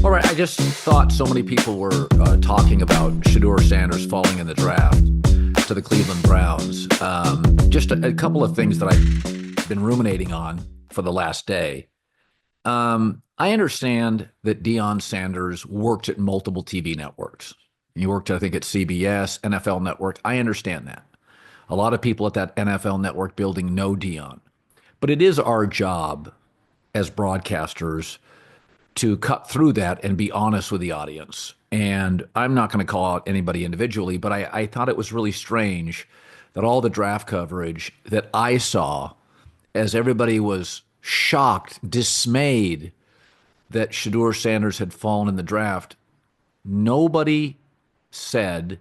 All right, I just thought so many people were talking about Shedeur Sanders falling in the draft to the Cleveland Browns. Just a couple of things that I've been ruminating on for the last day. I understand that Deion Sanders worked at multiple TV networks. He worked, I think, at CBS, NFL Network. I understand that. A lot of people at that NFL Network building know Deion. But it is our job as broadcasters to cut through that and be honest with the audience. And I'm not going to call out anybody individually, but I thought it was really strange that all the draft coverage that I saw, as everybody was shocked, dismayed that Shedeur Sanders had fallen in the draft, nobody said,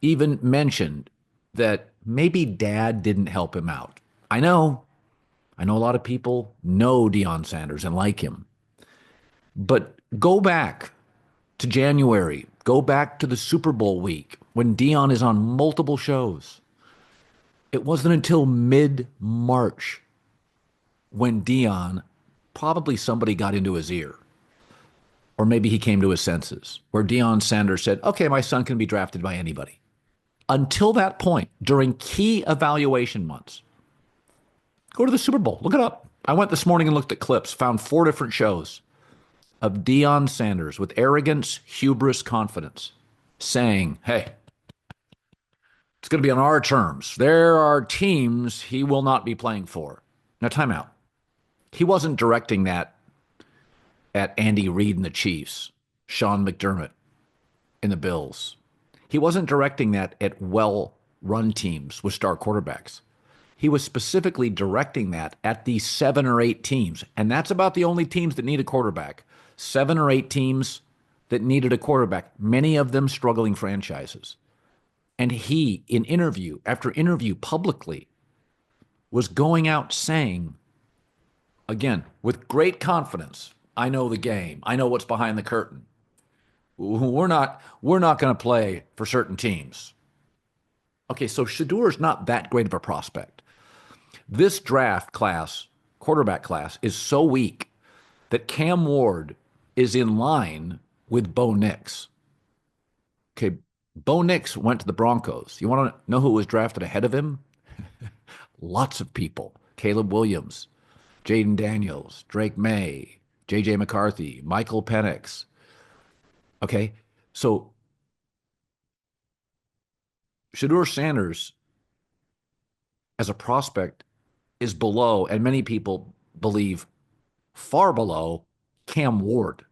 even mentioned, that maybe dad didn't help him out. I know a lot of people know Deion Sanders and like him. But go back to January. Go back to the Super Bowl week when Deion is on multiple shows. It wasn't until mid-March when Deion, probably somebody got into his ear, or maybe he came to his senses, where Deion Sanders said, okay, my son can be drafted by anybody. Until that point, during key evaluation months, go to the Super Bowl. Look it up. I went this morning and looked at clips, found 4 different shows of Deion Sanders with arrogance, hubris, confidence, saying, hey, it's going to be on our terms. There are teams he will not be playing for. Now, time out. He wasn't directing that at Andy Reid and the Chiefs, Sean McDermott in the Bills. He wasn't directing that at well-run teams with star quarterbacks. He was specifically directing that at these 7 or 8 teams, and that's about the only teams that need a quarterback. 7 or 8 teams that needed a quarterback, many of them struggling franchises. And he, in interview after interview publicly, was going out saying, again, with great confidence, I know the game. I know what's behind the curtain. We're not going to play for certain teams. Okay, so Shedeur is not that great of a prospect. This draft class, quarterback class, is so weak that Cam Ward is in line with Bo Nix. Okay, Bo Nix went to the Broncos. You want to know who was drafted ahead of him? Lots of people. Caleb Williams, Jaden Daniels, Drake May, J.J. McCarthy, Michael Penix. Okay, so Shedeur Sanders, as a prospect, is below, and many people believe far below, Cam Ward.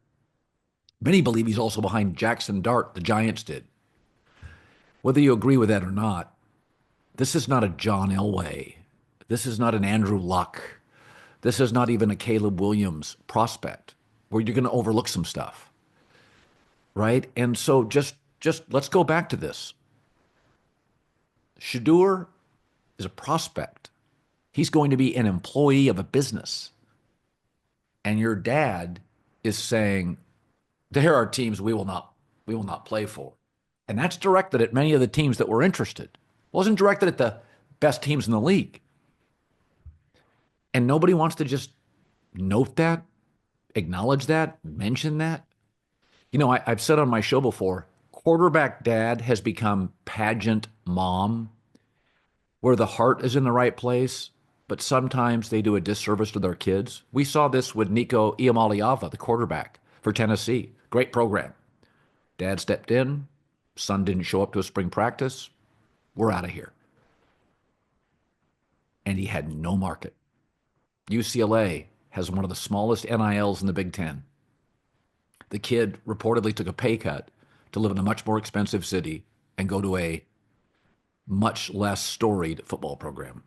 Many believe he's also behind Jackson Dart, the Giants did. Whether you agree with that or not, this is not a John Elway. This is not an Andrew Luck. This is not even a Caleb Williams prospect where you're going to overlook some stuff, right? And so just let's go back to this. Shedeur is a prospect. He's going to be an employee of a business. And your dad is saying, there are teams we will not play for. And that's directed at many of the teams that were interested. It wasn't directed at the best teams in the league. And nobody wants to just note that, acknowledge that, mention that. You know, I've said on my show before, quarterback dad has become pageant mom, where the heart is in the right place, but sometimes they do a disservice to their kids. We saw this with Nico Iamaleava, the quarterback for Tennessee. Great program. Dad stepped in. Son didn't show up to a spring practice. We're out of here. And he had no market. UCLA has one of the smallest NILs in the Big Ten. The kid reportedly took a pay cut to live in a much more expensive city and go to a much less storied football program.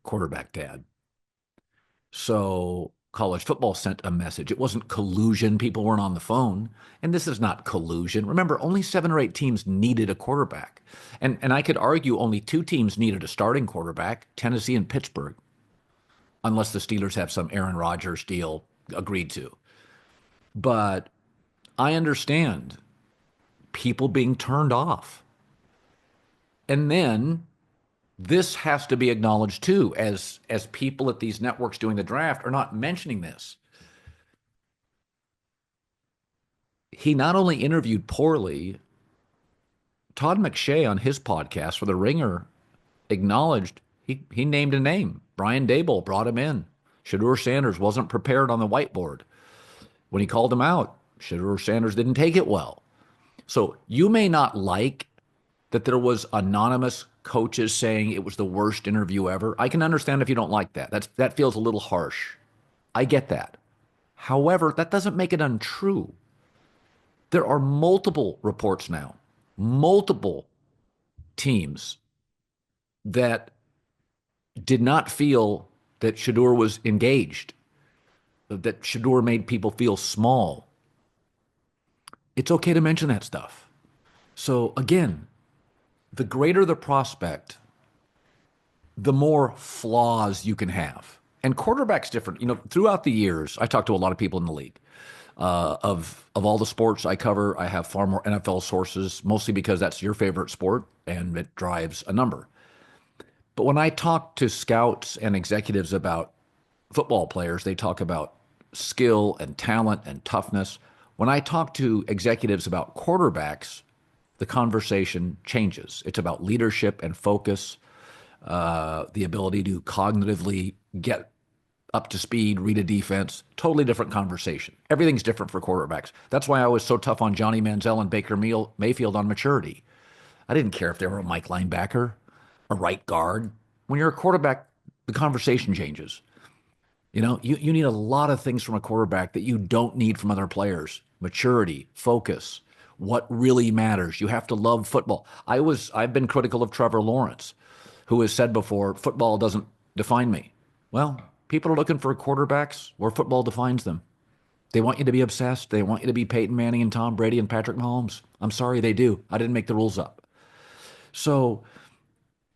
Quarterback dad. So college football sent a message. It wasn't collusion. People weren't on the phone. And this is not collusion. Remember, only 7 or 8 teams needed a quarterback. And I could argue only 2 teams needed a starting quarterback, Tennessee and Pittsburgh, unless the Steelers have some Aaron Rodgers deal agreed to. But I understand people being turned off. And then this has to be acknowledged too, as people at these networks doing the draft are not mentioning this. he not only interviewed poorly, Todd McShay on his podcast for The Ringer acknowledged he named a name. Brian Dable brought him in. Shedeur Sanders wasn't prepared on the whiteboard. When he called him out, Shedeur Sanders didn't take it well. So you may not like that there was anonymous coaches saying it was the worst interview ever. I can understand if you don't like that. That feels a little harsh. I get that. However, that doesn't make it untrue. There are multiple reports now, multiple teams that did not feel that Shedeur was engaged, that Shedeur made people feel small. It's okay to mention that stuff. So again, the greater the prospect, the more flaws you can have. And quarterback's different. You know, throughout the years, I talked to a lot of people in the league. Of all the sports I cover, I have far more NFL sources, mostly because that's your favorite sport and it drives a number. But when I talk to scouts and executives about football players, they talk about skill and talent and toughness. When I talk to executives about quarterbacks, the conversation changes. It's about leadership and focus, the ability to cognitively get up to speed, read a defense, totally different conversation. Everything's different for quarterbacks. That's why I was so tough on Johnny Manziel and Baker Mayfield on maturity. I didn't care if they were a Mike linebacker, a right guard. When you're a quarterback, the conversation changes. You know, you need a lot of things from a quarterback that you don't need from other players. Maturity, focus, what really matters. You have to love football. I've been critical of Trevor Lawrence, who has said before, football doesn't define me. Well, people are looking for quarterbacks where football defines them. They want you to be obsessed. They want you to be Peyton Manning and Tom Brady and Patrick Mahomes. I'm sorry, they do. I didn't make the rules up. So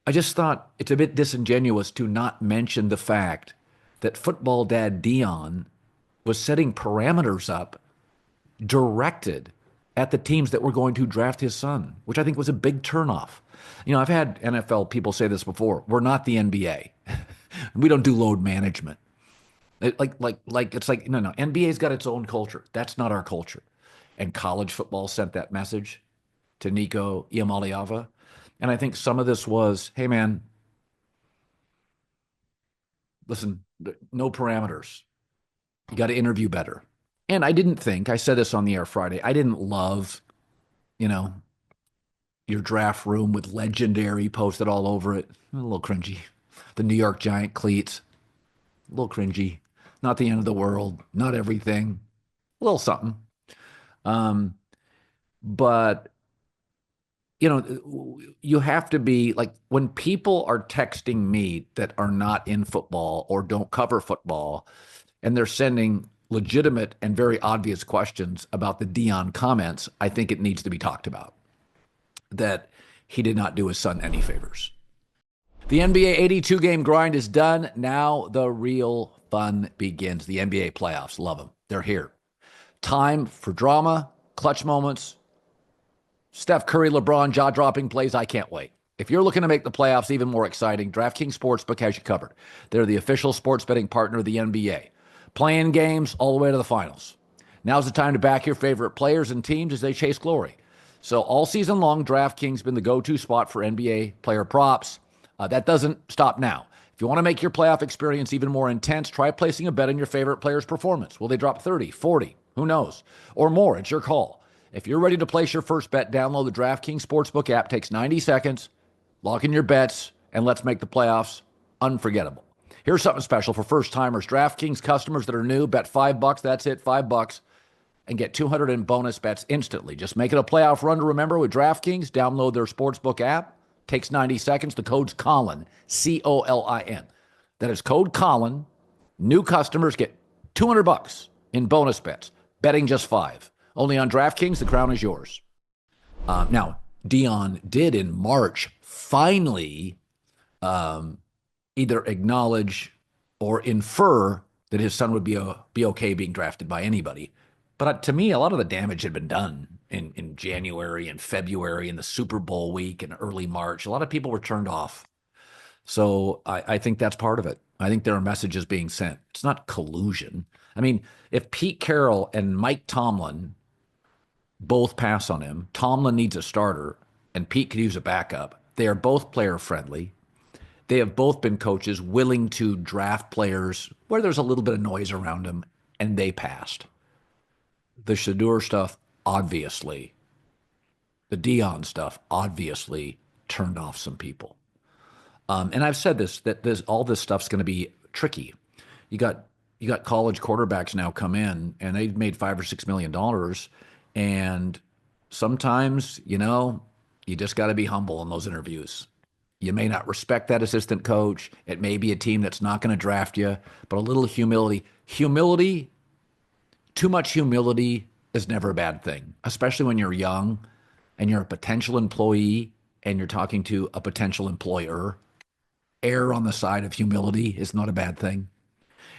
I just thought it's a bit disingenuous to not mention the fact that football dad Deion was setting parameters up directed at the teams that were going to draft his son, which I think was a big turnoff. You know, I've had NFL people say this before. We're not the NBA. We don't do load management. It's like, no. NBA's got its own culture. That's not our culture. And college football sent that message to Nico Iamaleava. And I think some of this was, hey, man, listen, no parameters. You got to interview better. And I said this on the air Friday, I didn't love, you know, your draft room with legendary posted all over it. A little cringy. The New York Giant cleats, a little cringy. Not the end of the world, not everything, a little something. But you know, you have to be like, when people are texting me that are not in football or don't cover football, and they're sending legitimate and very obvious questions about the Deion comments, I think it needs to be talked about. That he did not do his son any favors. The NBA 82-game grind is done. Now the real fun begins. The NBA playoffs. Love them. They're here. Time for drama, clutch moments, Steph Curry, LeBron, jaw-dropping plays. I can't wait. If you're looking to make the playoffs even more exciting, DraftKings Sportsbook has you covered. They're the official sports betting partner of the NBA. Playing games all the way to the finals. Now's the time to back your favorite players and teams as they chase glory. So all season long, DraftKings has been the go-to spot for NBA player props. That doesn't stop now. If you want to make your playoff experience even more intense, try placing a bet on your favorite player's performance. Will they drop 30, 40, who knows, or more? It's your call. If you're ready to place your first bet, download the DraftKings Sportsbook app. Takes 90 seconds. Lock in your bets, and let's make the playoffs unforgettable. Here's something special for first-timers. DraftKings customers that are new, bet $5. That's it, $5, and get 200 in bonus bets instantly. Just make it a playoff run to remember with DraftKings. Download their Sportsbook app. Takes 90 seconds. The code's Colin, C-O-L-I-N. That is code Colin. New customers get $200 in bonus bets. Betting just $5. Only on DraftKings, the crown is yours. Now, Deion did in March finally either acknowledge or infer that his son would be okay being drafted by anybody. But to me, a lot of the damage had been done in January and February and the Super Bowl week and early March. A lot of people were turned off. So I think that's part of it. I think there are messages being sent. It's not collusion. I mean, if Pete Carroll and Mike Tomlin both pass on him. Tomlin needs a starter, and Pete could use a backup. They are both player friendly. They have both been coaches willing to draft players where there's a little bit of noise around them, and they passed. The Shedeur stuff, obviously. The Deion stuff, obviously, turned off some people. And I've said this, that all this stuff's going to be tricky. You got college quarterbacks now come in, and they've made $5 or $6 million, and sometimes, you just got to be humble in those interviews. You may not respect that assistant coach. It may be a team that's not going to draft you, but a little humility. Too much humility is never a bad thing, especially when you're young and you're a potential employee and you're talking to a potential employer. Err on the side of humility is not a bad thing.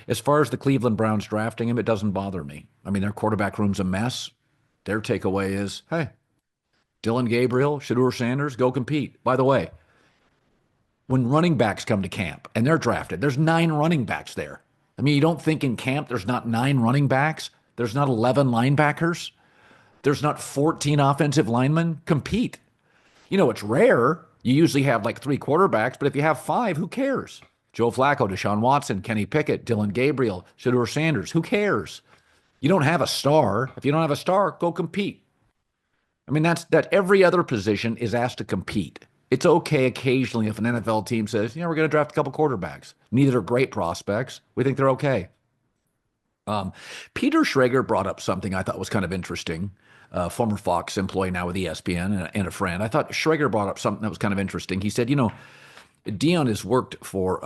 As far as the Cleveland Browns drafting him, it doesn't bother me. I mean, their quarterback room's a mess. Their takeaway is, hey, Dillon Gabriel, Shedeur Sanders, go compete. By the way, when running backs come to camp and they're drafted, there's 9 running backs there. I mean, you don't think in camp there's not 9 running backs? There's not 11 linebackers? There's not 14 offensive linemen? Compete. It's rare. You usually have like 3 quarterbacks, but if you have 5, who cares? Joe Flacco, Deshaun Watson, Kenny Pickett, Dillon Gabriel, Shedeur Sanders. Who cares? You don't have a star. If you don't have a star, go compete. I mean, that every other position is asked to compete. It's okay occasionally if an NFL team says, we're going to draft a couple quarterbacks. Neither are great prospects. We think they're okay. Peter Schrager brought up something I thought was kind of interesting. Former Fox employee, now with ESPN, and a friend. I thought Schrager brought up something that was kind of interesting. He said, Deion has worked for,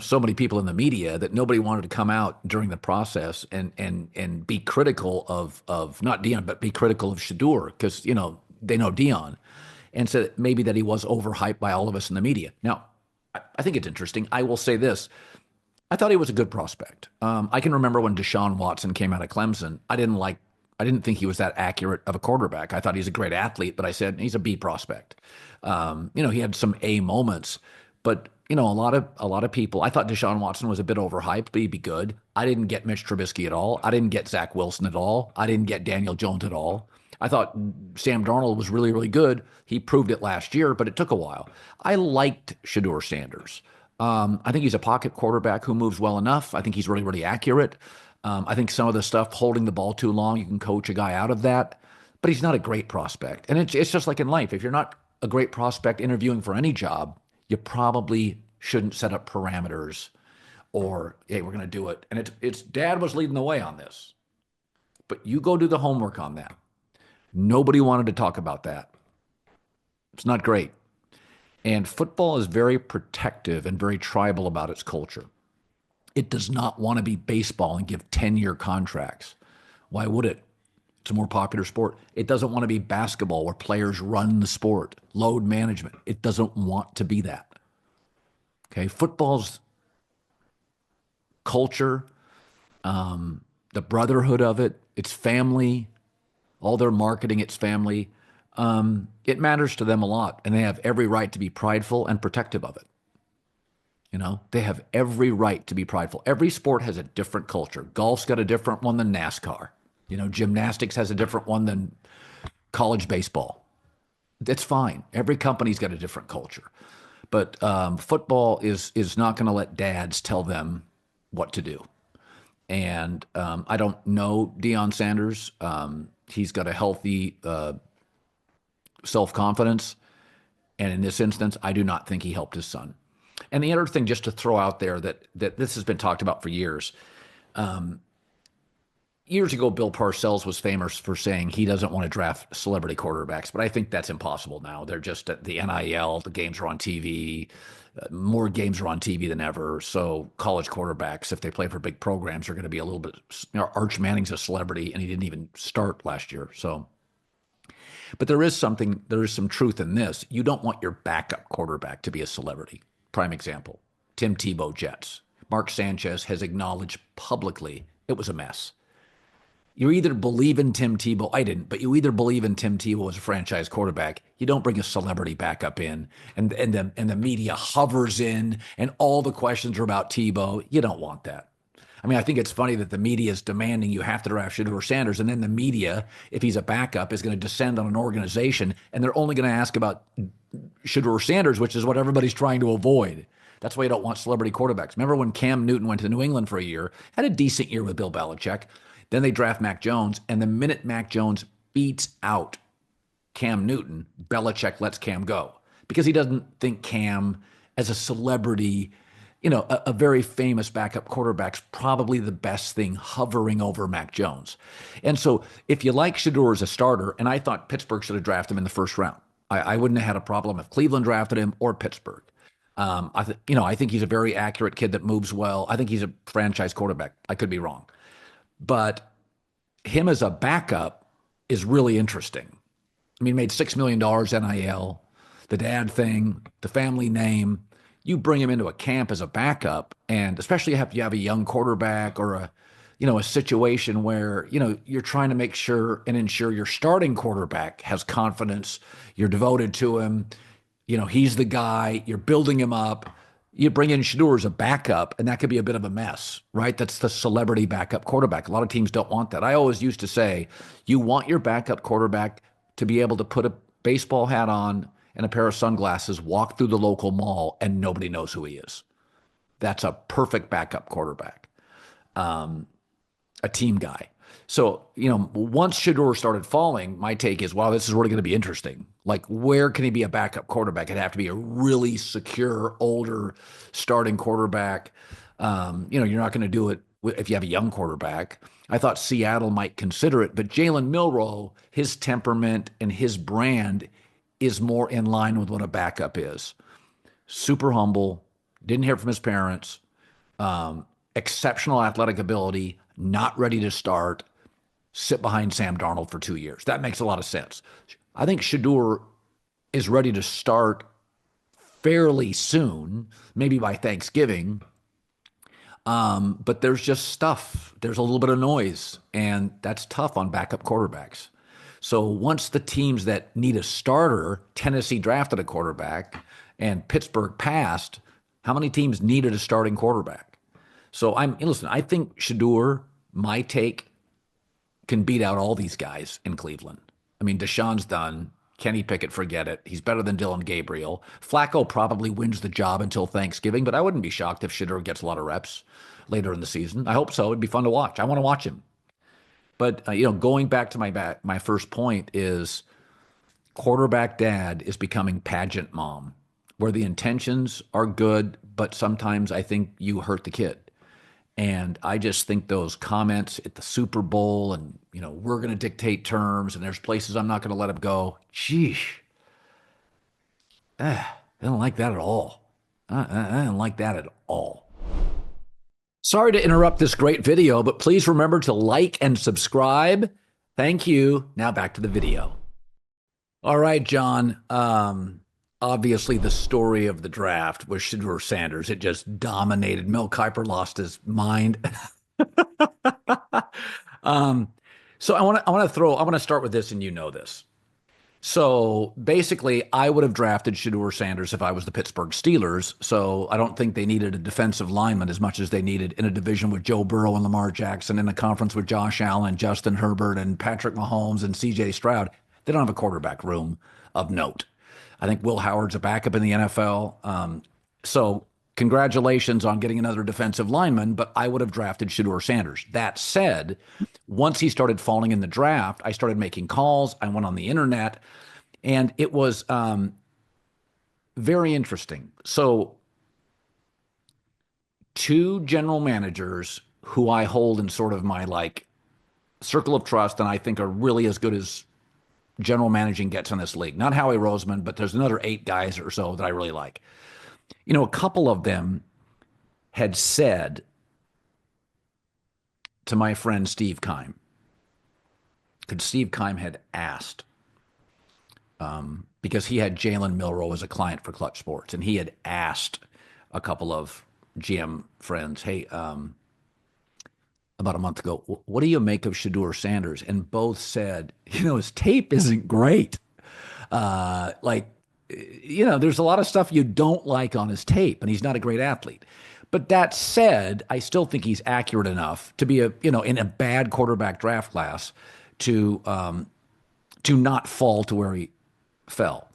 so many people in the media that nobody wanted to come out during the process and be critical of not Deion, but be critical of Shedeur because, they know Deion, and said maybe that he was overhyped by all of us in the media. Now, I think it's interesting. I will say this. I thought he was a good prospect. I can remember when Deshaun Watson came out of Clemson. I didn't think he was that accurate of a quarterback. I thought he's a great athlete, but I said he's a B prospect. He had some A moments, but a lot of people. I thought Deshaun Watson was a bit overhyped, but he'd be good. I didn't get Mitch Trubisky at all. I didn't get Zach Wilson at all. I didn't get Daniel Jones at all. I thought Sam Darnold was really, really good. He proved it last year, but it took a while. I liked Shedeur Sanders. I think he's a pocket quarterback who moves well enough. I think he's really, really accurate. I think some of the stuff, holding the ball too long, you can coach a guy out of that. But he's not a great prospect. And it's just like in life. If you're not a great prospect interviewing for any job, you probably shouldn't set up parameters or, hey, we're going to do it. And it's Dad was leading the way on this. But you go do the homework on that. Nobody wanted to talk about that. It's not great. And football is very protective and very tribal about its culture. It does not want to be baseball and give 10-year contracts. Why would it? It's a more popular sport. It doesn't want to be basketball where players run the sport, load management. It doesn't want to be that. Okay, football's culture, the brotherhood of it, its family, all their marketing, its family, it matters to them a lot, and they have every right to be prideful and protective of it. They have every right to be prideful. Every sport has a different culture. Golf's got a different one than NASCAR. Gymnastics has a different one than college baseball. That's fine. Every company's got a different culture. But football is not going to let dads tell them what to do. And I don't know Deion Sanders. He's got a healthy self-confidence. And in this instance, I do not think he helped his son. And the other thing, just to throw out there, that this has been talked about for years. Years ago, Bill Parcells was famous for saying he doesn't want to draft celebrity quarterbacks, but I think that's impossible now. They're just at the NIL, the games are on TV, more games are on TV than ever. So college quarterbacks, if they play for big programs, are going to be a little bit, Arch Manning's a celebrity and he didn't even start last year. So, but there is some truth in this. You don't want your backup quarterback to be a celebrity. Prime example, Tim Tebow Jets. Mark Sanchez has acknowledged publicly it was a mess. You either believe in Tim Tebow, I didn't, but you either believe in Tim Tebow as a franchise quarterback. You don't bring a celebrity backup in, and the media hovers in, and all the questions are about Tebow. You don't want that. I mean, I think it's funny that the media is demanding you have to draft Shedeur Sanders, and then the media, if he's a backup, is going to descend on an organization, and they're only going to ask about Shedeur Sanders, which is what everybody's trying to avoid. That's why you don't want celebrity quarterbacks. Remember when Cam Newton went to New England for a year, had a decent year with Bill Belichick. Then they draft Mac Jones, and the minute Mac Jones beats out Cam Newton, Belichick lets Cam go because he doesn't think Cam, as a celebrity, a very famous backup quarterback's probably the best thing hovering over Mac Jones. And so if you like Shedeur as a starter, and I thought Pittsburgh should have drafted him in the first round. I wouldn't have had a problem if Cleveland drafted him or Pittsburgh. I think he's a very accurate kid that moves well. I think he's a franchise quarterback. I could be wrong. But him as a backup is really interesting. I mean, he made $6 million NIL, the dad thing, the family name. You bring him into a camp as a backup, and especially if you have a young quarterback or a situation where, you're trying to make sure and ensure your starting quarterback has confidence, you're devoted to him, he's the guy, you're building him up. You bring in Shedeur as a backup, and that could be a bit of a mess, right? That's the celebrity backup quarterback. A lot of teams don't want that. I always used to say, you want your backup quarterback to be able to put a baseball hat on and a pair of sunglasses, walk through the local mall, and nobody knows who he is. That's a perfect backup quarterback, a team guy. So, once Shedeur started falling, my take is, wow, this is really going to be interesting. Like, where can he be a backup quarterback? It'd have to be a really secure, older starting quarterback. You're not going to do it if you have a young quarterback. I thought Seattle might consider it, but Jalen Milroe, his temperament and his brand is more in line with what a backup is. Super humble, didn't hear from his parents, exceptional athletic ability, not ready to start, sit behind Sam Darnold for 2 years. That makes a lot of sense. I think Shedeur is ready to start fairly soon, maybe by Thanksgiving. But there's just stuff. There's a little bit of noise, and that's tough on backup quarterbacks. So once the teams that need a starter, Tennessee drafted a quarterback, and Pittsburgh passed, how many teams needed a starting quarterback? So listen, I think Shedeur, my take, can beat out all these guys in Cleveland. I mean, Deshaun's done. Kenny Pickett, forget it. He's better than Dylan Gabriel. Flacco probably wins the job until Thanksgiving, but I wouldn't be shocked if Shedeur gets a lot of reps later in the season. I hope so. It'd be fun to watch. I want to watch him. But, going back to my first point is quarterback dad is becoming pageant mom, where the intentions are good, but sometimes I think you hurt the kid. And I just think those comments at the Super Bowl and, we're going to dictate terms and there's places I'm not going to let him go. Sheesh. I don't like that at all. I don't like that at all. Sorry to interrupt this great video, but please remember to like and subscribe. Thank you. Now back to the video. All right, John. Obviously, the story of the draft was Shedeur Sanders. It just dominated. Mel Kiper lost his mind. So I want to start with this, and this. So basically, I would have drafted Shedeur Sanders if I was the Pittsburgh Steelers. So I don't think they needed a defensive lineman as much as they needed in a division with Joe Burrow and Lamar Jackson, in a conference with Josh Allen, Justin Herbert, and Patrick Mahomes and C.J. Stroud. They don't have a quarterback room of note. I think Will Howard's a backup in the NFL. So congratulations on getting another defensive lineman, but I would have drafted Shedeur Sanders. That said, once he started falling in the draft, I started making calls. I went on the internet, and it was very interesting. So two general managers who I hold in sort of my circle of trust and I think are really as good as general managing gets in this league. Not Howie Roseman, but there's another 8 guys or so that I really like. A couple of them had said to my friend Steve Keim, because Steve Keim had asked, because he had Jalen Milroe as a client for Clutch Sports, and he had asked a couple of GM friends, hey, about a month ago, what do you make of Shedeur Sanders? And both said, his tape isn't great. There's a lot of stuff you don't like on his tape, and he's not a great athlete. But that said, I still think he's accurate enough to be in a bad quarterback draft class to not fall to where he fell.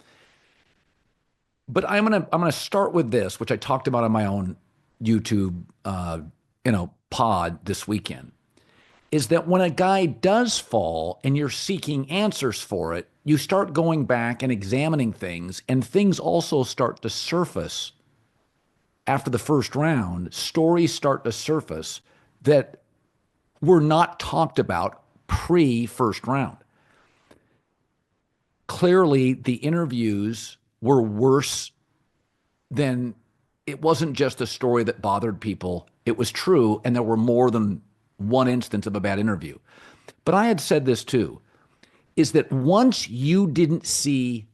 But I'm gonna start with this, which I talked about on my own YouTube, pod this weekend. Is that when a guy does fall and you're seeking answers for it, you start going back and examining things, and things also start to surface after the first round. Stories start to surface that were not talked about pre first round. Clearly, the interviews were worse than it wasn't just a story that bothered people. It was true, and there were more than one instance of a bad interview. But I had said this too, is that once you didn't see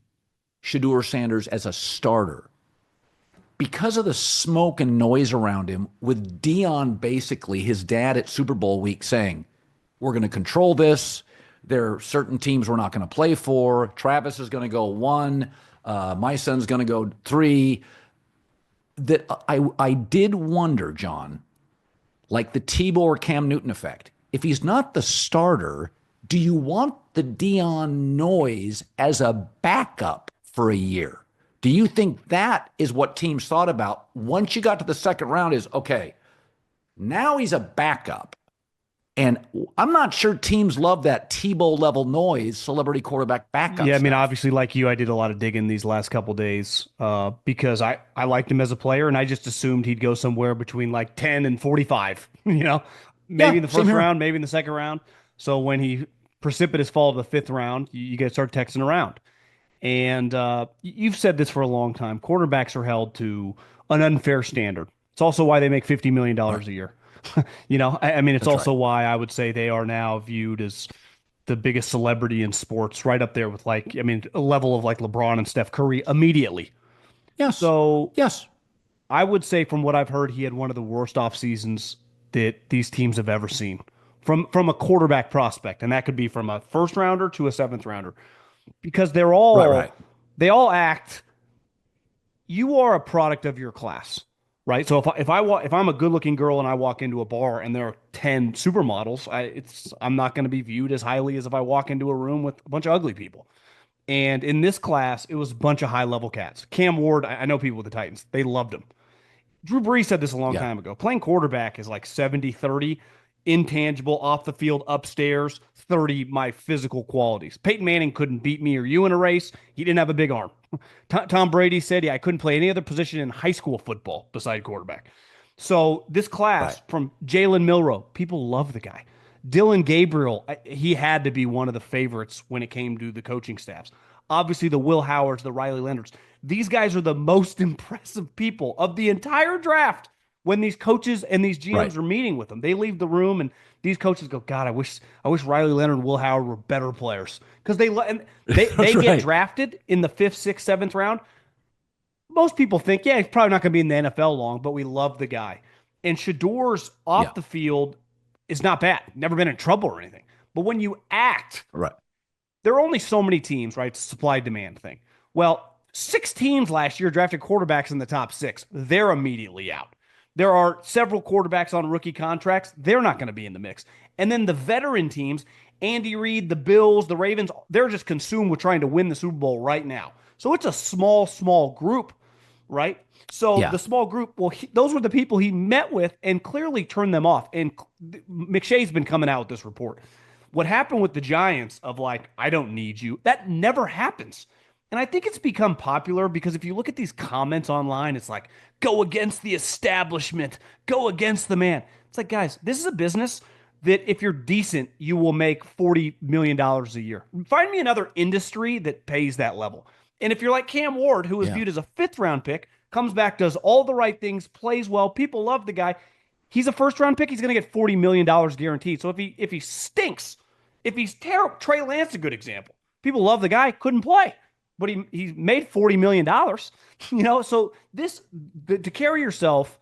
Shedeur Sanders as a starter, because of the smoke and noise around him, with Deion basically, his dad at Super Bowl week saying, we're going to control this. There are certain teams we're not going to play for. Travis is going to go 1. My son's going to go 3. That I did wonder, John, like the Tebow or Cam Newton effect. If he's not the starter, do you want the Deion noise as a backup for a year? Do you think that is what teams thought about once you got to the second round is, okay, now he's a backup. And I'm not sure teams love that Tebow level noise, celebrity quarterback backup. Yeah, I mean, stuff. obviously, like you, I did a lot of digging these last couple days because I liked him as a player, and I just assumed he'd go somewhere between like 10 and 45, maybe Yeah, in the same first here. round, maybe in the second round. So when he precipitous fall to the fifth round, you got to start texting around. And you've said this for a long time. Quarterbacks are held to an unfair standard. It's also why they make $50 million Right. a year. I mean, it's That's right. also why I would say they are now viewed as the biggest celebrity in sports, right up there with like, I mean, a level of like LeBron and Steph Curry immediately. Yes. So Yes. I would say from what I've heard, he had one of the worst off seasons that these teams have ever seen from a quarterback prospect. And that could be from a first rounder to a seventh rounder because Right. Right. they all act, you are a product of your class, right? So if I'm a good looking girl and I walk into a bar and there are 10 supermodels, I'm not going to be viewed as highly as if I walk into a room with a bunch of ugly people. And in this class, it was a bunch of high level cats. Cam Ward, I know people with the Titans, they loved him. Drew Brees said this a long Yeah. time ago. Playing quarterback is like 70-30, intangible, off the field, upstairs, 30, my physical qualities. Peyton Manning couldn't beat me or you in a race. He didn't have a big arm. Tom Brady said, yeah, I couldn't play any other position in high school football beside quarterback. So this Right. class from Jalen Milroe, people love the guy. Dylan Gabriel, he had to be one of the favorites when it came to the coaching staffs. Obviously, the Will Howards, the Riley Leonards. These guys are the most impressive people of the entire draft when these coaches and these Right. GMs are meeting with them. They leave the room and these coaches go, God, I wish Riley Leonard and Will Howard were better players because they That's get right. drafted in the fifth, sixth, seventh round. Most people think, yeah, he's probably not going to be in the NFL long, but we love the guy. And Shador's Yeah. off the field is not bad. Never been in trouble or anything. But when you act, Right. there are only so many teams, right? It's a supply demand thing. Well, 6 teams last year drafted quarterbacks in the top 6. They're immediately out. There are several quarterbacks on rookie contracts. They're not going to be in the mix. And then the veteran teams, Andy Reid, the Bills, the Ravens, they're just consumed with trying to win the Super Bowl right now. So it's a small group, right? So Yeah. the small group, well, those were the people he met with and clearly turned them off. And McShay's been coming out with this report. What happened with the Giants of like, I don't need you, that never happens. And I think it's become popular because if you look at these comments online, it's like, go against the establishment, go against the man. It's like, guys, this is a business that if you're decent, you will make $40 million a year. Find me another industry that pays that level. And if you're like Cam Ward, who was Yeah. viewed as a fifth round pick, comes back, does all the right things, plays well, people love the guy. He's a first round pick. He's going to get $40 million guaranteed. So if he stinks, if he's terrible, Trey Lance is a good example. People love the guy, couldn't play, but he made $40 million. So to carry yourself,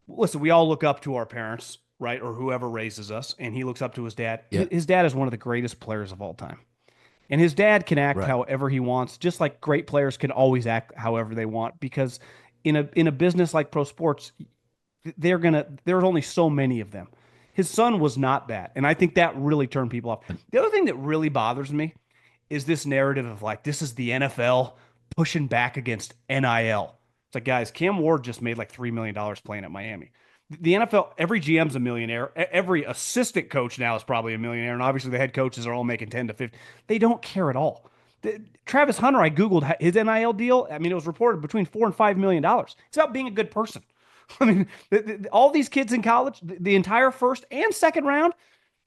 listen, we all look up to our parents, right? Or whoever raises us, and he looks up to his dad. Yeah. His dad is one of the greatest players of all time. And his dad can act Right. however he wants, just like great players can always act however they want. Because in a business like pro sports, there's only so many of them. His son was not that. And I think that really turned people off. The other thing that really bothers me is this narrative of like, this is the NFL pushing back against NIL. It's like, guys, Cam Ward just made like $3 million playing at Miami. The NFL, every GM's a millionaire. Every assistant coach now is probably a millionaire. And obviously the head coaches are all making 10 to 50. They don't care at all. Travis Hunter, I Googled his NIL deal. I mean, it was reported between $4 and $5 million. It's about being a good person. I mean, all these kids in college, the entire first and second round,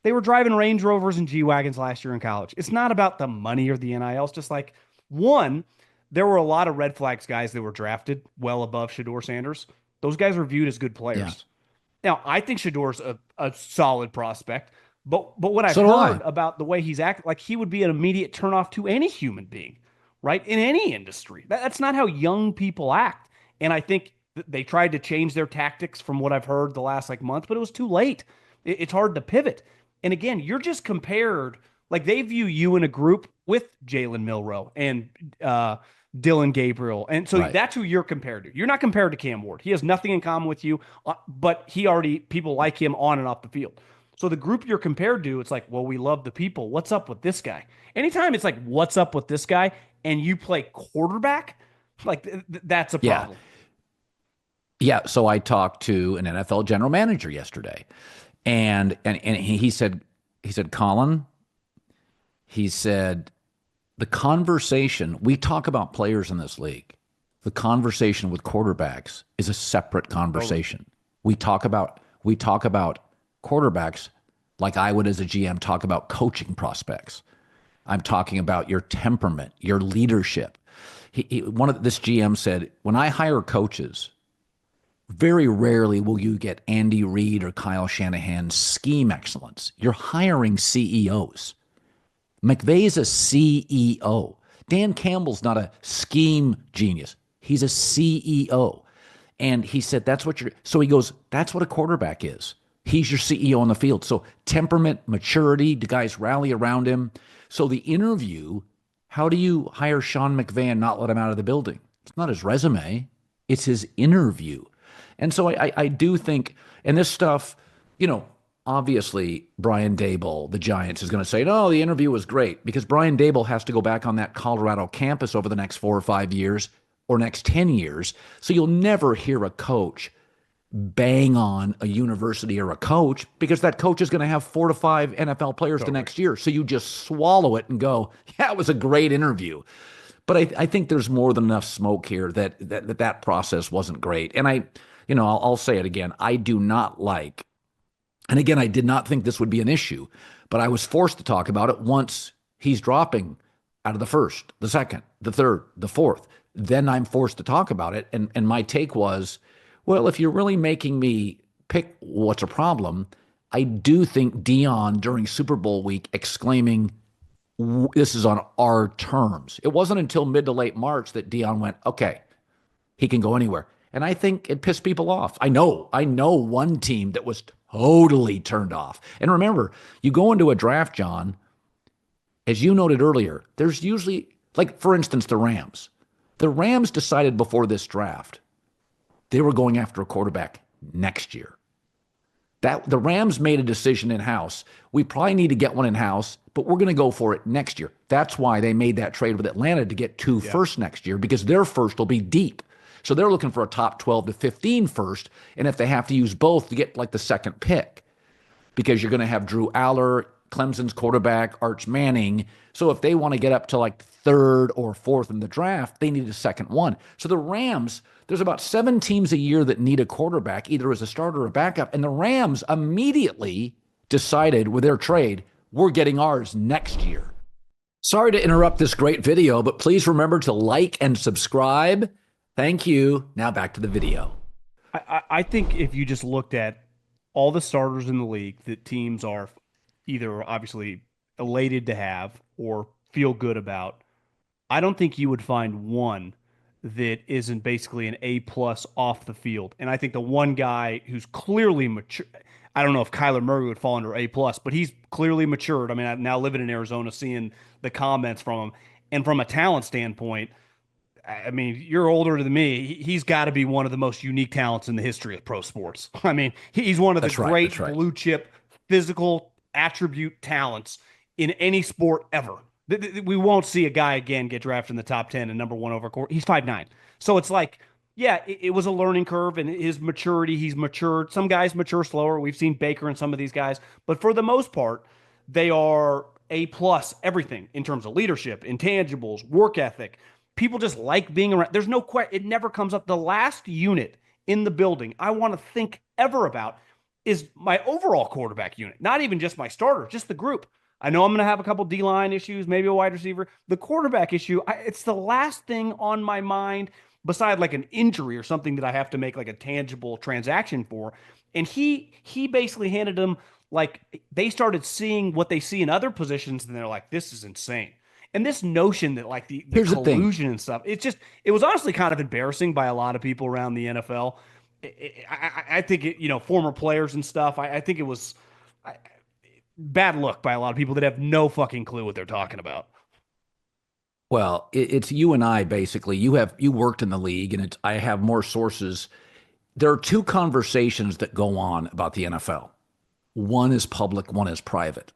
they were driving Range Rovers and G-Wagons last year in college. It's not about the money or the NIL. It's just like, one, there were a lot of red flags guys that were drafted well above Shedeur Sanders. Those guys were viewed as good players. Yeah. Now, I think Shedeur's a solid prospect, but what I've So do heard I. about the way he's acting, like he would be an immediate turnoff to any human being, right? In any industry. That's not how young people act. And I think they tried to change their tactics from what I've heard the last like month, but it was too late. It's hard to pivot. And again, you're just compared, like they view you in a group with Jalen Milroe and Dylan Gabriel. And so Right. that's who you're compared to. You're not compared to Cam Ward. He has nothing in common with you, but people like him on and off the field. So the group you're compared to, it's like, well, we love the people. What's up with this guy? Anytime it's like, what's up with this guy? And you play quarterback, like that's a Yeah. problem. Yeah. So I talked to an NFL general manager yesterday, and he said, Colin, he said, the conversation, we talk about players in this league. The conversation with quarterbacks is a separate conversation. We talk about quarterbacks like I would as a GM talk about coaching prospects. I'm talking about your temperament, your leadership. This GM said, when I hire coaches, very rarely will you get Andy Reid or Kyle Shanahan's scheme excellence. You're hiring CEOs. McVay's a CEO. Dan Campbell's not a scheme genius. He's a CEO. And he said, so he goes, that's what a quarterback is. He's your CEO on the field. So temperament, maturity, the guys rally around him. So the interview, how do you hire Sean McVay and not let him out of the building? It's not his resume. It's his interview. And so I do think, and this stuff, obviously Brian Daboll, the Giants, is going to say, no, the interview was great, because Brian Daboll has to go back on that Colorado campus over the next 4 or 5 years or next 10 years. So you'll never hear a coach bang on a university or a coach, because that coach is going to have 4 to 5 NFL players the next year. So you just swallow it and go, yeah, it was a great interview. But I think there's more than enough smoke here that process wasn't great. And I'll say it again. I do not like, and again, I did not think this would be an issue, but I was forced to talk about it once he's dropping out of the first, the second, the third, the fourth. Then I'm forced to talk about it. And my take was, well, if you're really making me pick what's a problem, I do think Deion during Super Bowl week exclaiming, this is on our terms. It wasn't until mid to late March that Deion went, okay, he can go anywhere. And I think it pissed people off. I know one team that was totally turned off. And remember, you go into a draft, John, as you noted earlier, there's usually, like, for instance, the Rams. The Rams decided before this draft they were going after a quarterback next year. That the Rams made a decision in-house. We probably need to get one in-house, but we're going to go for it next year. That's why they made that trade with Atlanta to get two first next year, because their first will be deep. So they're looking for a top 12 to 15 first, and if they have to use both to get like the second pick, because you're going to have Drew Aller, Clemson's quarterback, Arch Manning. So if they want to get up to like third or fourth in the draft, they need a second one. So the Rams, there's about 7 teams a year that need a quarterback, either as a starter or a backup. And the Rams immediately decided with their trade, we're getting ours next year. Sorry to interrupt this great video, but please remember to like and subscribe. Thank you. Now back to the video. I think if you just looked at all the starters in the league that teams are either obviously elated to have or feel good about, I don't think you would find one that isn't basically an A+ off the field. And I think the one guy who's clearly mature, I don't know if Kyler Murray would fall under A+, but he's clearly matured. I mean, I'm now living in Arizona, seeing the comments from him. And from a talent standpoint, I mean, you're older than me. He's got to be one of the most unique talents in the history of pro sports. I mean, he's one of the That's right. That's great right. blue chip physical attribute talents in any sport ever. We won't see a guy again get drafted in the top 10 and number one over court. He's 5'9". So it's like, yeah, it was a learning curve and his maturity. He's matured. Some guys mature slower. We've seen Baker and some of these guys, but for the most part, they are A plus everything in terms of leadership, intangibles, work ethic. People just like being around. There's no question. It never comes up. The last unit in the building I want to think ever about is my overall quarterback unit, not even just my starter, just the group. I know I'm going to have a couple D-line issues, maybe a wide receiver. The quarterback issue, it's the last thing on my mind beside like an injury or something that I have to make like a tangible transaction for. And he basically handed them like they started seeing what they see in other positions and they're like, this is insane. And this notion that like the Here's the thing. collusion and stuff, it was honestly kind of embarrassing by a lot of people around the NFL. I think former players and stuff. I think it was bad look by a lot of people that have no fucking clue what they're talking about. Well, it's you and I basically. You worked in the league, and I have more sources. There are two conversations that go on about the NFL. One is public, one is private.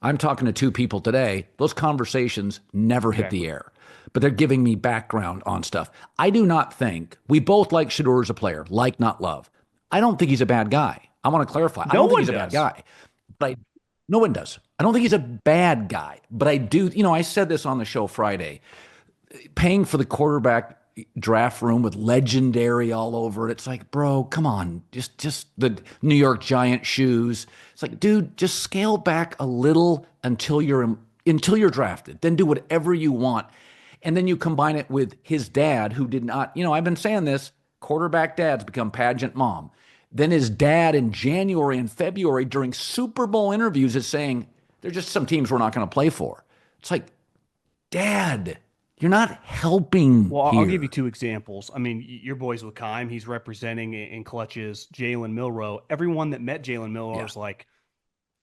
I'm talking to two people today. Those conversations never hit the air, but they're giving me background on stuff. I do not think we both like Shedeur as a player, like not love. I don't think he's a bad guy. I want to clarify. I don't think he's a bad guy, but no one does. I don't think he's a bad guy, but I do. I said this on the show Friday. Paying for the quarterback draft room with legendary all over it. It's like, bro, come on. Just the New York Giant shoes. It's like, dude, just scale back a little until you're drafted. Then do whatever you want. And then you combine it with his dad, who did not, I've been saying this, quarterback dads become pageant mom. Then his dad in January and February during Super Bowl interviews is saying, there's just some teams we're not going to play for. It's like, Dad, you're not helping. Well, here. I'll give you two examples. I mean, your boys with Kime, he's representing in clutches Jalen Milroe. Everyone that met Jalen Milroe is like,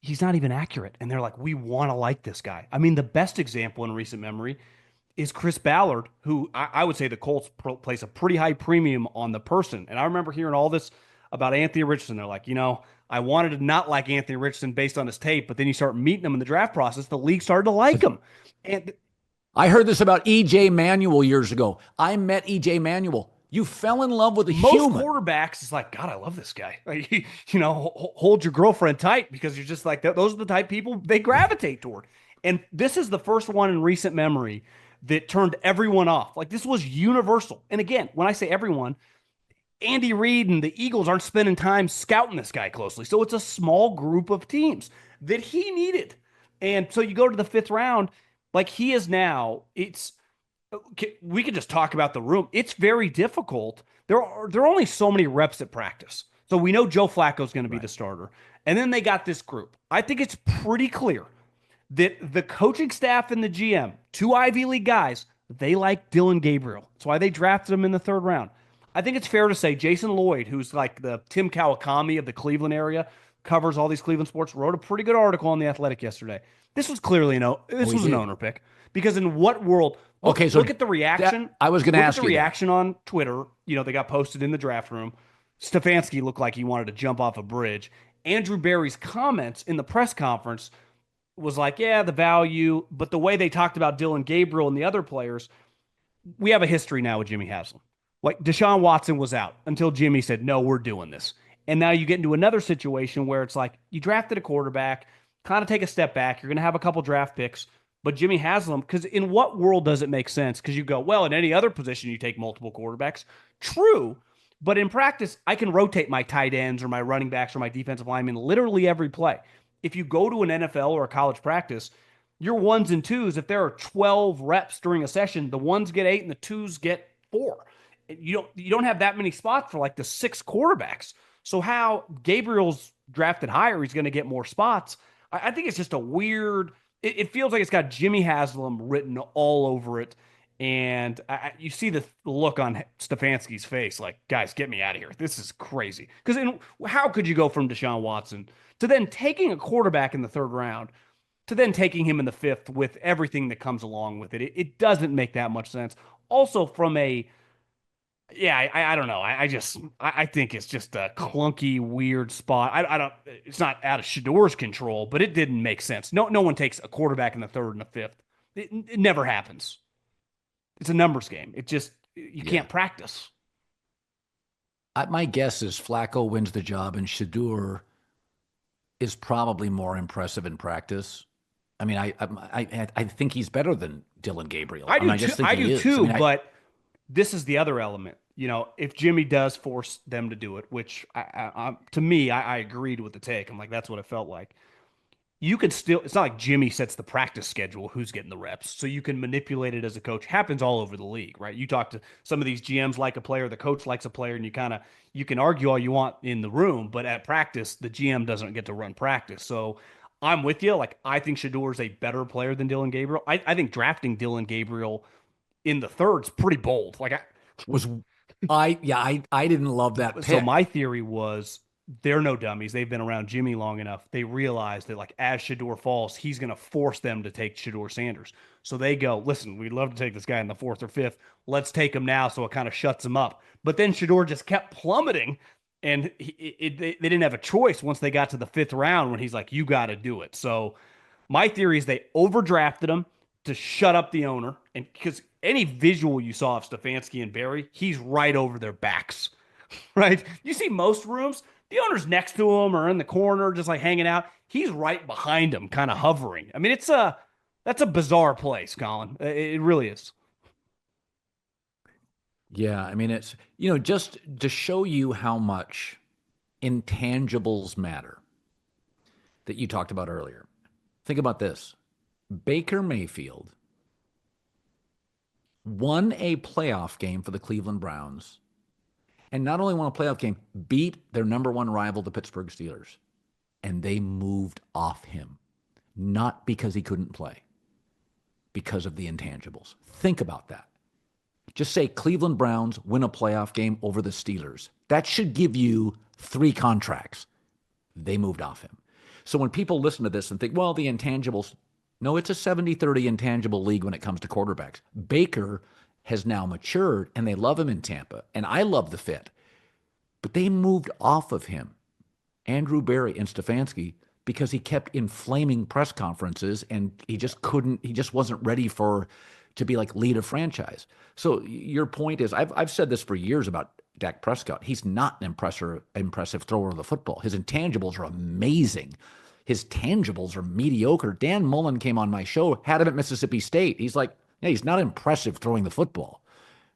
he's not even accurate. And they're like, we want to like this guy. I mean, the best example in recent memory is Chris Ballard, who I would say the Colts place a pretty high premium on the person. And I remember hearing all this about Anthony Richardson. They're like, I wanted to not like Anthony Richardson based on his tape, but then you start meeting him in the draft process, the league started to like him. And I heard this about E.J. Manuel years ago. I met E.J. Manuel. You fell in love with a human. Most quarterbacks is like, God, I love this guy. Like, hold your girlfriend tight because you're just like, those are the type of people they gravitate toward. And this is the first one in recent memory that turned everyone off. Like, this was universal. And again, when I say everyone, Andy Reid and the Eagles aren't spending time scouting this guy closely. So it's a small group of teams that he needed. And so you go to the fifth round, like he is now, we could just talk about the room. It's very difficult. There are only so many reps at practice. So we know Joe Flacco is going to be the starter. And then they got this group. I think it's pretty clear that the coaching staff and the GM, two Ivy League guys, they like Dillon Gabriel. That's why they drafted him in the third round. I think it's fair to say Jason Lloyd, who's like the Tim Kawakami of the Cleveland area, covers all these Cleveland sports, wrote a pretty good article on The Athletic yesterday. This was clearly an owner pick. Because in what world? Look at the reaction. I was going to ask you the reaction on Twitter. They got posted in the draft room. Stefanski looked like he wanted to jump off a bridge. Andrew Berry's comments in the press conference was like, yeah, the value, but the way they talked about Dillon Gabriel and the other players, we have a history now with Jimmy Haslam. Like Deshaun Watson was out until Jimmy said, no, we're doing this. And now you get into another situation where it's like you drafted a quarterback, kind of take a step back. You're going to have a couple draft picks, but Jimmy Haslam, because in what world does it make sense? Because you go, well, in any other position, you take multiple quarterbacks. True. But in practice, I can rotate my tight ends or my running backs or my defensive linemen literally every play. If you go to an NFL or a college practice, your ones and twos, if there are 12 reps during a session, the ones get 8 and the twos get 4. You don't have that many spots for like the 6 quarterbacks. So how Gabriel's drafted higher, he's going to get more spots. I think it's just a weird, it feels like it's got Jimmy Haslam written all over it. And you see the look on Stefanski's face, like, guys, get me out of here. This is crazy. Because how could you go from Deshaun Watson to then taking a quarterback in the third round to then taking him in the fifth with everything that comes along with it? It doesn't make that much sense. also from a I don't know. I think it's just a clunky, weird spot. I don't. It's not out of Shedeur's control, but it didn't make sense. No one takes a quarterback in the third and the fifth. It never happens. It's a numbers game. It just you can't practice. My guess is Flacco wins the job, and Shedeur is probably more impressive in practice. I mean, I think he's better than Dylan Gabriel. I just think he is. But this is the other element. If Jimmy does force them to do it, which to me, I agreed with the take. I'm like, that's what it felt like. You could still, it's not like Jimmy sets the practice schedule, who's getting the reps. So you can manipulate it as a coach. Happens all over the league, right? You talk to some of these GMs like a player, the coach likes a player, and you can argue all you want in the room, but at practice, the GM doesn't get to run practice. So I'm with you. Like, I think Shedeur is a better player than Dylan Gabriel. I think drafting Dylan Gabriel in the third's pretty bold. I didn't love that pick. So my theory was they're no dummies. They've been around Jimmy long enough. They realize that, like, as Shedeur falls, he's going to force them to take Shedeur Sanders. So they go, listen, we'd love to take this guy in the fourth or fifth. Let's take him now. So it kind of shuts him up. But then Shedeur just kept plummeting, and they didn't have a choice once they got to the fifth round when he's like, you got to do it. So my theory is they overdrafted him to shut up the owner. And because any visual you saw of Stefanski and Barry, he's right over their backs, right? You see most rooms, the owner's next to him or in the corner, just like hanging out. He's right behind him, kind of hovering. I mean, that's a bizarre place, Colin. It really is. Yeah, I mean, it's, just to show you how much intangibles matter that you talked about earlier. Think about this. Baker Mayfield won a playoff game for the Cleveland Browns, and not only won a playoff game, beat their number one rival, the Pittsburgh Steelers, and they moved off him, not because he couldn't play, because of the intangibles. Think about that. Just say Cleveland Browns win a playoff game over the Steelers. That should give you 3 contracts. They moved off him. So when people listen to this and think, well, the intangibles, no, it's a 70-30 intangible league when it comes to quarterbacks. Baker has now matured, and they love him in Tampa, and I love the fit. But they moved off of him, Andrew Berry and Stefanski, because he kept inflaming press conferences, and he just wasn't ready to be like lead a franchise. So your point is, I've said this for years about Dak Prescott. He's not an impressive thrower of the football. His intangibles are amazing. His tangibles are mediocre. Dan Mullen came on my show, had him at Mississippi State. He's like, yeah, he's not impressive throwing the football.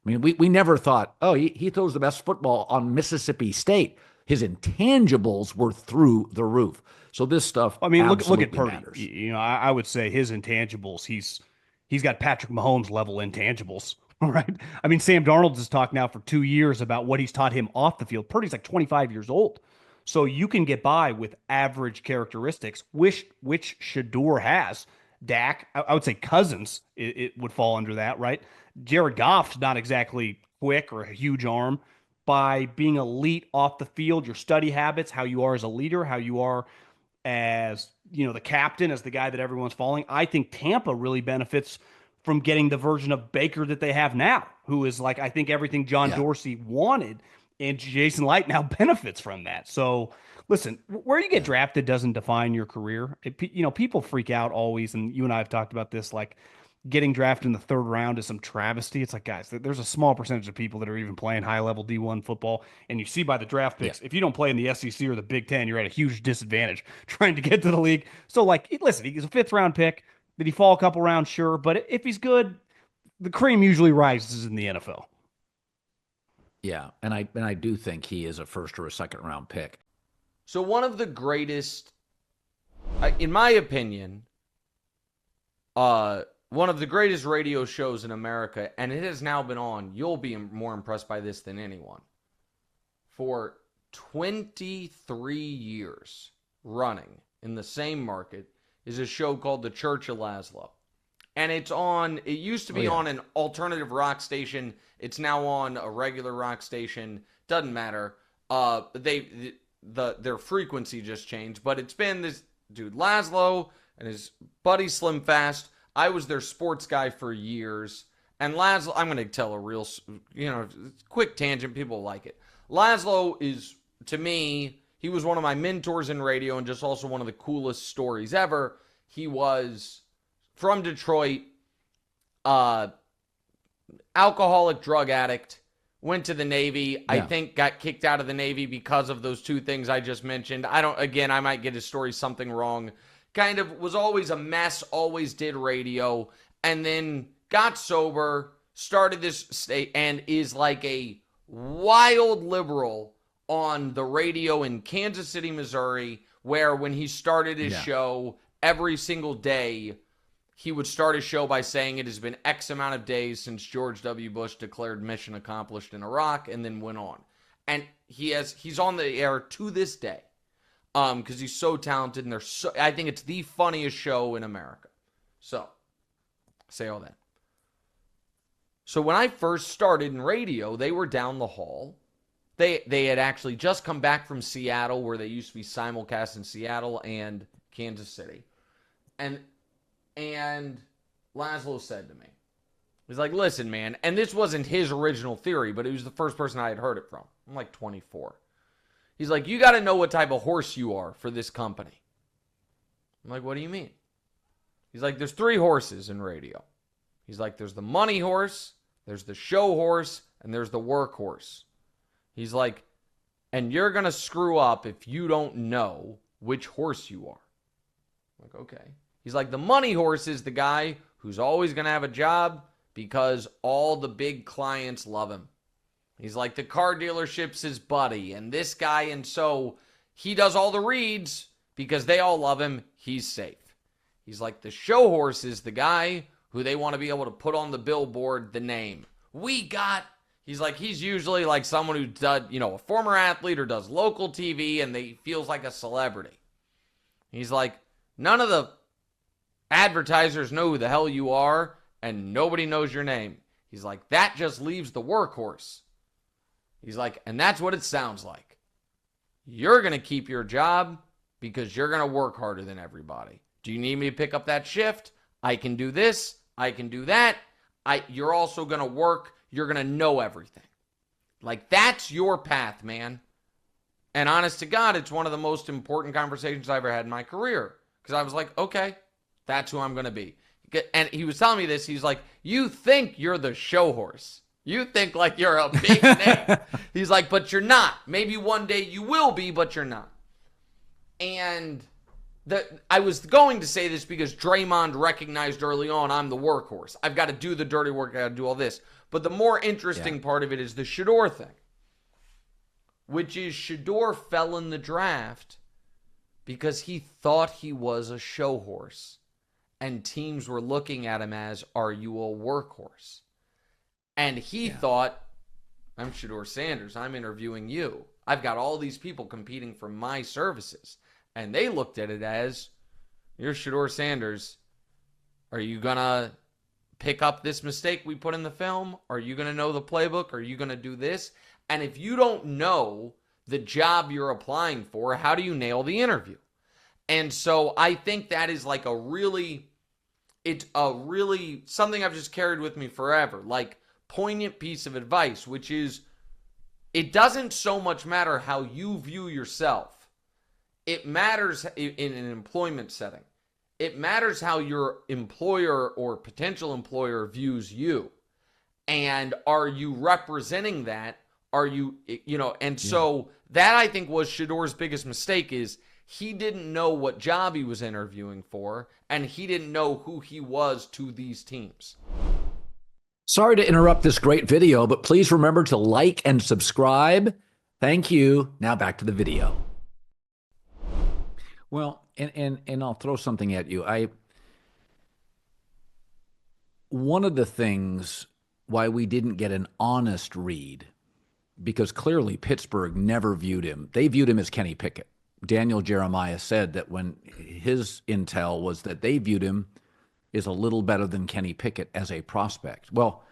I mean, we never thought, oh, he throws the best football on Mississippi State. His intangibles were through the roof. So this stuff, I mean, look at Purdy. Matters. I would say his intangibles, he's got Patrick Mahomes level intangibles, right? I mean, Sam Darnold has talked now for 2 years about what he's taught him off the field. Purdy's like 25 years old. So you can get by with average characteristics, which Shedeur has. Dak, I would say Cousins, it would fall under that, right? Jared Goff's not exactly quick or a huge arm. By being elite off the field, your study habits, how you are as a leader, how you are as, the captain, as the guy that everyone's following. I think Tampa really benefits from getting the version of Baker that they have now, who is like, I think everything John Dorsey wanted, and Jason Light now benefits from that. So listen, where you get drafted doesn't define your career. People freak out always, and you and I have talked about this, like getting drafted in the third round is some travesty. It's like, guys, there's a small percentage of people that are even playing high-level D1 football, and you see by the draft picks, if you don't play in the SEC or the Big Ten, you're at a huge disadvantage trying to get to the league. So, like, listen, he's a fifth-round pick. Did he fall a couple rounds? Sure. But if he's good, the cream usually rises in the NFL. Yeah, and I do think he is a first or a second-round pick. So one of the greatest, in my opinion, one of the greatest radio shows in America, and it has now been on, you'll be more impressed by this than anyone, for 23 years running in the same market, is a show called The Church of Laszlo. And it used to be on an alternative rock station. It's now on a regular rock station. Doesn't matter. Their frequency just changed, but it's been this dude Laszlo and his buddy Slim Fast. I was their sports guy for years, And Laszlo, I'm going to tell a real, quick tangent. People like it. Laszlo is, to me, he was one of my mentors in radio and just also one of the coolest stories ever. He was from Detroit, alcoholic, drug addict, went to the Navy. I think got kicked out of the Navy because of those two things I just mentioned. I might get his story something wrong. Kind of was always a mess, always did radio, and then got sober, started this state, and is like a wild liberal on the radio in Kansas City, Missouri, where when he started his show, every single day, he would start his show by saying it has been X amount of days since George W. Bush declared mission accomplished in Iraq, and then went on. And he's on the air to this day because he's so talented, and I think it's the funniest show in America. So, say all that. So when I first started in radio, they were down the hall. They had actually just come back from Seattle, where they used to be simulcast in Seattle and Kansas City. And Laszlo said to me, he's like, listen, man, and this wasn't his original theory, but it was the first person I had heard it from. I'm like 24. He's like, you got to know what type of horse you are for this company. I'm like, what do you mean? He's like, there's 3 horses in radio. He's like, there's the money horse, there's the show horse, and there's the work horse. He's like, and you're going to screw up if you don't know which horse you are. I'm like, okay. He's like, the money horse is the guy who's always going to have a job because all the big clients love him. He's like, the car dealership's his buddy, and this guy, and so he does all the reads because they all love him. He's safe. He's like, the show horse is the guy who they want to be able to put on the billboard the name. He's like, he's usually like someone who does, a former athlete or does local TV, and they feels like a celebrity. He's like, none of the advertisers know who the hell you are, and nobody knows your name. He's like, that just leaves the workhorse. He's like, and that's what it sounds like. You're going to keep your job because you're going to work harder than everybody. Do you need me to pick up that shift? I can do this. I can do that. You're also going to work. You're going to know everything. Like, that's your path, man. And honest to God, it's one of the most important conversations I ever had in my career. Because I was like, okay, that's who I'm going to be. And he was telling me this. He's like, you think you're the show horse. You think like you're a big name. He's like, but you're not. Maybe one day you will be, but you're not. And I was going to say this because Draymond recognized early on, I'm the workhorse. I've got to do the dirty work. I got to do all this. But the more interesting part of it is the Shedeur thing, which is Shedeur fell in the draft because he thought he was a show horse. And teams were looking at him as, are you a workhorse? And he thought, I'm Shedeur Sanders. I'm interviewing you. I've got all these people competing for my services. And they looked at it as, you're Shedeur Sanders. Are you going to pick up this mistake we put in the film? Are you going to know the playbook? Are you going to do this? And if you don't know the job you're applying for, how do you nail the interview? And so I think that is like it's a really, something I've just carried with me forever. Like, poignant piece of advice, which is, it doesn't so much matter how you view yourself. It matters in an employment setting. It matters how your employer or potential employer views you. And are you representing that? Are you, and so that I think was Shedeur's biggest mistake is he didn't know what job he was interviewing for, and he didn't know who he was to these teams. Sorry to interrupt this great video, but please remember to like and subscribe. Thank you. Now back to the video. Well, and I'll throw something at you. One of the things why we didn't get an honest read, because clearly Pittsburgh never viewed him. They viewed him as Kenny Pickett. Daniel Jeremiah said that when his intel was that they viewed him is a little better than Kenny Pickett as a prospect. Well,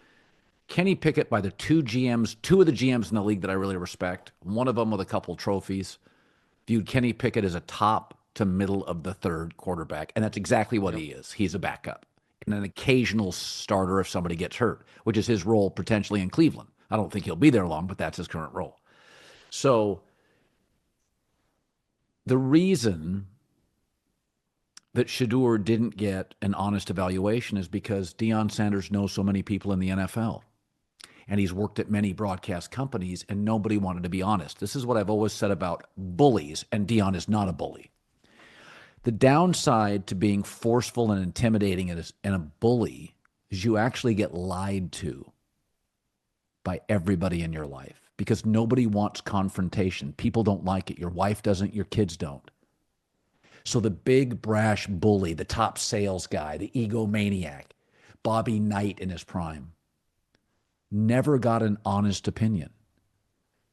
Kenny Pickett, by the two of the GMs in the league that I really respect, one of them with a couple trophies, viewed Kenny Pickett as a top to middle of the third quarterback. And that's exactly what he is. He's a backup. an occasional starter if somebody gets hurt, which is his role potentially in Cleveland. I don't think he'll be there long, but that's his current role. So the reason that Shedeur didn't get an honest evaluation is because Deion Sanders knows so many people in the NFL. And he's worked at many broadcast companies, and nobody wanted to be honest. This is what I've always said about bullies, and Deion is not a bully. The downside to being forceful and intimidating and a bully is you actually get lied to by everybody in your life because nobody wants confrontation. People don't like it. Your wife doesn't, your kids don't. So the big brash bully, the top sales guy, the egomaniac, Bobby Knight in his prime, never got an honest opinion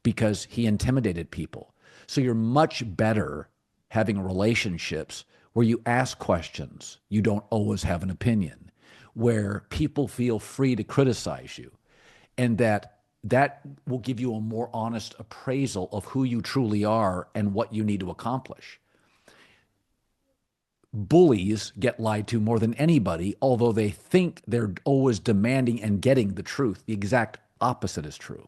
because he intimidated people. So you're much better having relationships where you ask questions, you don't always have an opinion, where people feel free to criticize you, and that will give you a more honest appraisal of who you truly are and what you need to accomplish. Bullies get lied to more than anybody, although they think they're always demanding and getting the truth. The exact opposite is true.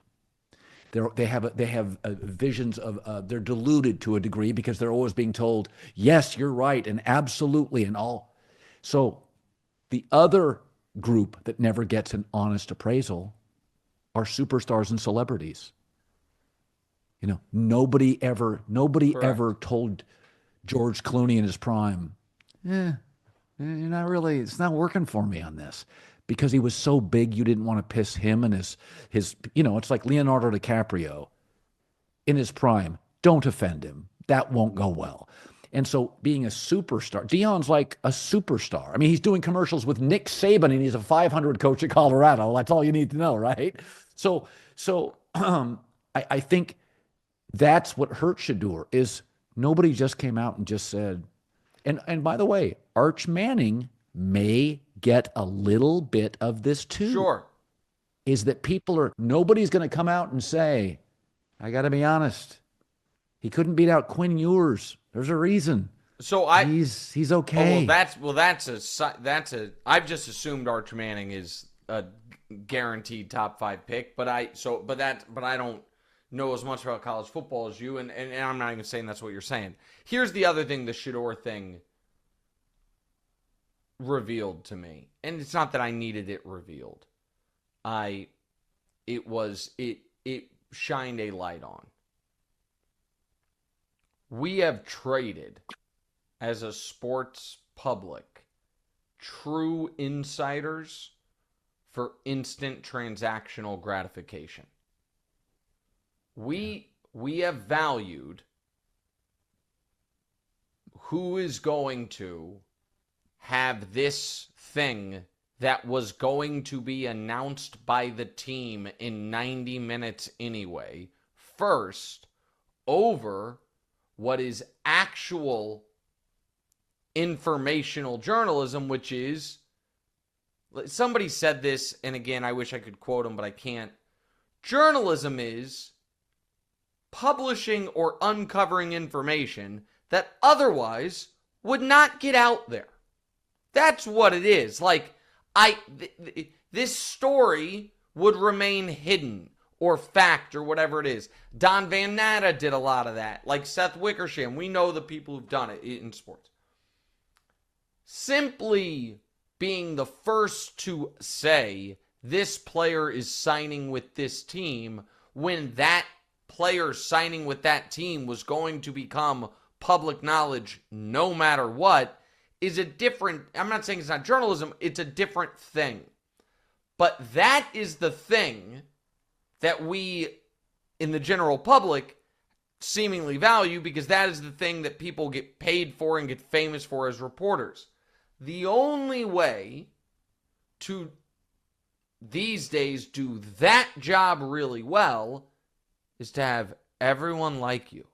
They have visions of they're deluded to a degree because they're always being told, yes, you're right, and absolutely, and all. So the other group that never gets an honest appraisal are superstars and celebrities. You know, nobody ever told George Clooney in his prime, you're not really, it's not working for me on this. Because he was so big, you didn't want to piss him and his, it's like Leonardo DiCaprio in his prime. Don't offend him. That won't go well. And so being a superstar, Deion's like a superstar. I mean, he's doing commercials with Nick Saban and he's a 500 coach at Colorado. That's all you need to know, right? So I think that's what hurt Shedeur is nobody just came out and just said, and by the way, Arch Manning may get a little bit of this too. Sure. Is that nobody's going to come out and say, I got to be honest, he couldn't beat out Quinn Ewers. There's a reason. So he's okay. I've just assumed Arch Manning is a guaranteed top 5 pick, but I don't know as much about college football as you, and I'm not even saying that's what you're saying. Here's the other thing, the Shedeur thing revealed to me, and it's not that I needed it revealed. It shined a light on. We have traded, as a sports public, true insiders for instant transactional gratification. We have valued who is going to have this thing that was going to be announced by the team in 90 minutes anyway, first, over what is actual informational journalism, which is, somebody said this, and again, I wish I could quote him, but I can't. Journalism is publishing or uncovering information that otherwise would not get out there. That's what it is. Like, this story would remain hidden or fact or whatever it is. Don Van Natta did a lot of that. Like Seth Wickersham. We know the people who've done it in sports. Simply being the first to say this player is signing with this team when that player signing with that team was going to become public knowledge no matter what is a different, I'm not saying it's not journalism, it's a different thing. But that is the thing that we, in the general public, seemingly value because that is the thing that people get paid for and get famous for as reporters. The only way to, these days, do that job really well is to have everyone like you,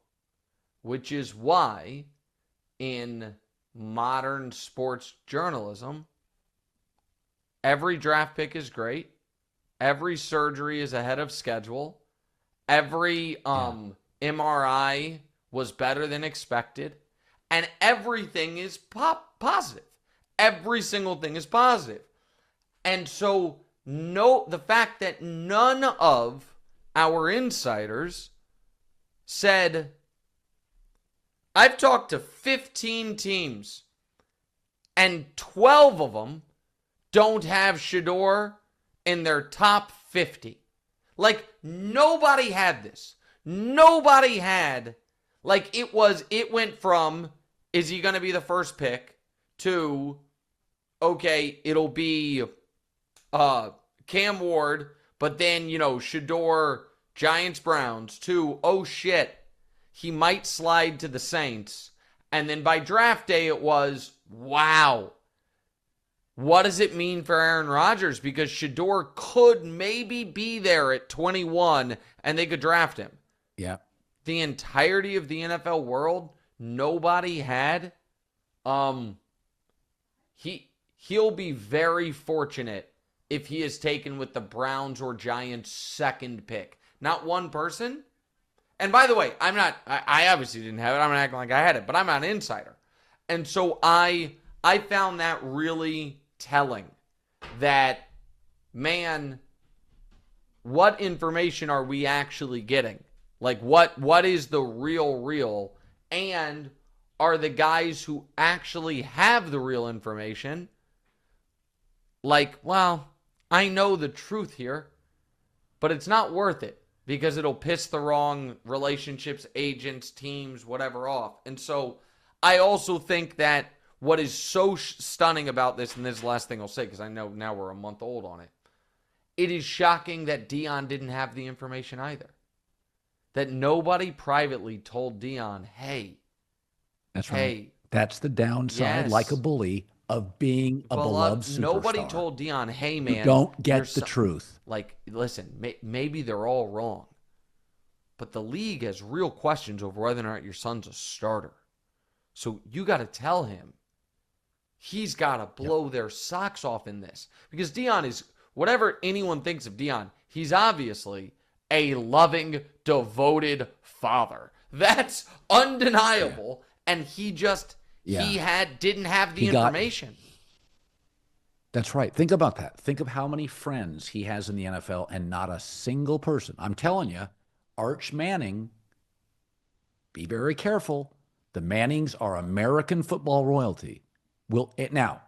which is why in modern sports journalism, every draft pick is great. Every surgery is ahead of schedule. Every MRI was better than expected. And everything is positive. Every single ththing is positive. And so the fact that none of our insiders said, I've talked to 15 teams and 12 of them don't have Shedeur in their top 50. Like, nobody had this. Nobody had, like, it went from, is he going to be the first pick, to, okay, it'll be Cam Ward, but then, Shedeur, Giants, Browns, to, oh shit, he might slide to the Saints. And then by draft day, it was, wow, what does it mean for Aaron Rodgers? Because Shedeur could maybe be there at 21 and they could draft him. Yeah. The entirety of the NFL world, nobody had. He'll be very fortunate if he is taken with the Browns or Giants' second pick. Not one person. And by the way, I obviously didn't have it. I'm not acting like I had it, but I'm not an insider. And so I found that really telling that, man, what information are we actually getting? Like, what is the real? And are the guys who actually have the real information like, well, I know the truth here, but it's not worth it because it'll piss the wrong relationships, agents, teams, whatever off. And so I also think that what is so stunning about this, and this is the last thing I'll say because I know now we're a month old on it, it is shocking that Deion didn't have the information either. That nobody privately told Deion, hey. That's right. That's the downside, yes, like a bully, of being a beloved superstar. Nobody told Deion, hey, man. You don't get the truth. Like, listen, maybe they're all wrong. But the league has real questions over whether or not your son's a starter. So you got to tell him. He's got to blow their socks off in this. Because Deion is, whatever anyone thinks of Deion, he's obviously a loving, devoted father. That's undeniable. Yeah. And he just, didn't have the information. That's right. Think about that. Think of how many friends he has in the NFL and not a single person. I'm telling you, Arch Manning, be very careful. The Mannings are American football royalty. Now,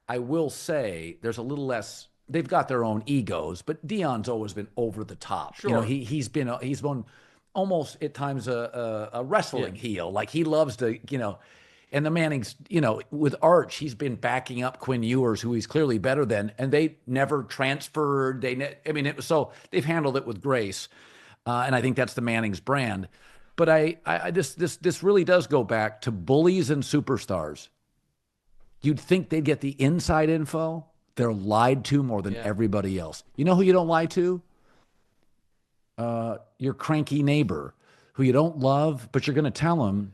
I will say there's a little less. They've got their own egos, but Deion's always been over the top. Sure. He's been almost at times a wrestling heel. Like he loves to, and the Mannings, with Arch, he's been backing up Quinn Ewers, who he's clearly better than, and they never transferred. So they've handled it with grace, and I think that's the Mannings brand. But this really does go back to bullies and superstars. You'd think they'd get the inside info. They're lied to more than everybody else. You know who you don't lie to? Your cranky neighbor who you don't love, but you're going to tell him,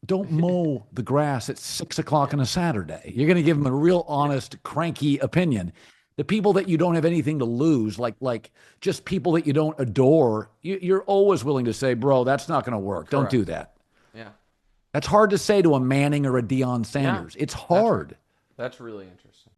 don't mow the grass at 6 o'clock on a Saturday. You're going to give him a real honest, cranky opinion. The people that you don't have anything to lose, like just people that you don't adore, you're always willing to say, bro, that's not going to work. Correct. Don't do that. Yeah. That's hard to say to a Manning or a Deion Sanders. It's hard. That's really interesting.